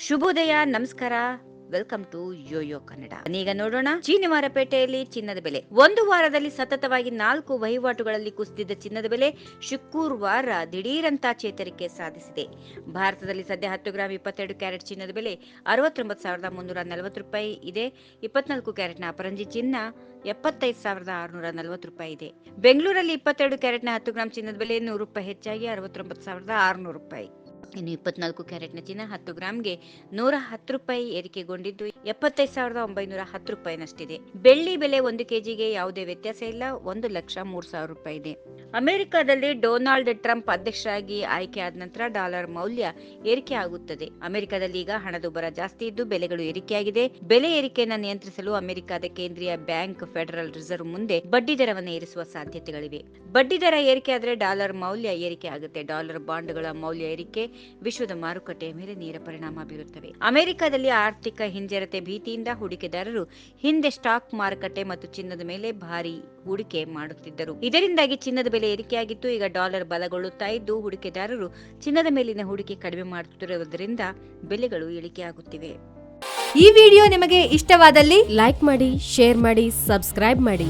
ಶುಭೋದಯ, ನಮಸ್ಕಾರ, welcome to Yoyo Kannada. ಈಗ ನೋಡೋಣ ಚೀನಿ ಮಾರುಕಟ್ಟೆಯಲ್ಲಿ ಚಿನ್ನದ ಬೆಲೆ. ಒಂದು ವಾರದಲ್ಲಿ ಸತತವಾಗಿ 4 ವಹಿವಾಟುಗಳಲ್ಲಿ ಕುಸಿದಿದ್ದ ಚಿನ್ನದ ಬೆಲೆ ಶುಕ್ರವಾರ ದಿಢೀರಂತ ಚೇತರಿಕೆ ಸಾಧಿಸಿದೆ. ಭಾರತದಲ್ಲಿ ಸದ್ಯ 10 ಗ್ರಾಂ 22 ಕ್ಯಾರೆಟ್ ಚಿನ್ನದ ಬೆಲೆ 69,340 ರೂಪಾಯಿ ಇದೆ. 24 ಕ್ಯಾರೆಟ್ನ ಅಪರಂಜಿ ಚಿನ್ನ 75,640 ಇದೆ. ಬೆಂಗಳೂರಲ್ಲಿ 22 ಕ್ಯಾರೆಟ್ನ 10 ಗ್ರಾಂ ಚಿನ್ನದ ಬೆಲೆ 100 ರೂಪಾಯಿ ಹೆಚ್ಚಾಗಿ 69,600 ರೂಪಾಯಿ. ಇನ್ನು 24 ಕ್ಯಾರೆಟ್ನ ಚಿನ್ನ 10 ಗ್ರಾಂಗೆ 110 ರೂಪಾಯಿ ಏರಿಕೆಗೊಂಡಿದ್ದು 75,910 ರೂಪಾಯಿನಷ್ಟಿದೆ. ಬೆಳ್ಳಿ ಬೆಲೆ 1 ಕೆಜಿಗೆ ಯಾವುದೇ ವ್ಯತ್ಯಾಸ ಇಲ್ಲ, 1,03,000 ರೂಪಾಯಿ ಇದೆ. ಅಮೆರಿಕದಲ್ಲಿ ಡೊನಾಲ್ಡ್ ಟ್ರಂಪ್ ಅಧ್ಯಕ್ಷರಾಗಿ ಆಯ್ಕೆಯಾದ ನಂತರ ಡಾಲರ್ ಮೌಲ್ಯ ಏರಿಕೆ ಆಗುತ್ತದೆ. ಅಮೆರಿಕದಲ್ಲಿ ಈಗ ಹಣದುಬ್ಬರ ಜಾಸ್ತಿ ಇದ್ದು ಬೆಲೆಗಳು ಏರಿಕೆಯಾಗಿದೆ. ಬೆಲೆ ಏರಿಕೆಯನ್ನು ನಿಯಂತ್ರಿಸಲು ಅಮೆರಿಕದ ಕೇಂದ್ರೀಯ ಬ್ಯಾಂಕ್ ಫೆಡರಲ್ ರಿಸರ್ವ್ ಮುಂದೆ ಬಡ್ಡಿ ದರವನ್ನು ಏರಿಸುವ ಸಾಧ್ಯತೆಗಳಿವೆ. ಬಡ್ಡಿ ದರ ಏರಿಕೆ ಆದರೆ ಡಾಲರ್ ಮೌಲ್ಯ ಏರಿಕೆ ಆಗುತ್ತೆ. ಡಾಲರ್ ಬಾಂಡ್ಗಳ ಮೌಲ್ಯ ಏರಿಕೆ ವಿಶ್ವದ ಮಾರುಕಟ್ಟೆಯ ಮೇಲೆ ನೇರ ಪರಿಣಾಮ ಬೀರುತ್ತವೆ. ಅಮೆರಿಕದಲ್ಲಿ ಆರ್ಥಿಕ ಹಿಂಜರಿತ ಭೀತಿಯಿಂದ ಹೂಡಿಕೆದಾರರು ಹಿಂದೆ ಸ್ಟಾಕ್ ಮಾರುಕಟ್ಟೆ ಮತ್ತು ಚಿನ್ನದ ಮೇಲೆ ಭಾರಿ ಹೂಡಿಕೆ ಮಾಡುತ್ತಿದ್ದರು. ಇದರಿಂದಾಗಿ ಚಿನ್ನದ ಬೆಲೆ ಏರಿಕೆಯಾಗಿತ್ತು. ಈಗ ಡಾಲರ್ ಬಲಗೊಳ್ಳುತ್ತಾ ಇದ್ದು ಹೂಡಿಕೆದಾರರು ಚಿನ್ನದ ಮೇಲಿನ ಹೂಡಿಕೆ ಕಡಿಮೆ ಮಾಡುತ್ತಿರುವುದರಿಂದ ಬೆಲೆಗಳು ಇಳಿಕೆಯಾಗುತ್ತಿವೆ. ಈ ವಿಡಿಯೋ ನಿಮಗೆ ಇಷ್ಟವಾದಲ್ಲಿ ಲೈಕ್ ಮಾಡಿ, ಶೇರ್ ಮಾಡಿ, ಸಬ್ಸ್ಕ್ರೈಬ್ ಮಾಡಿ.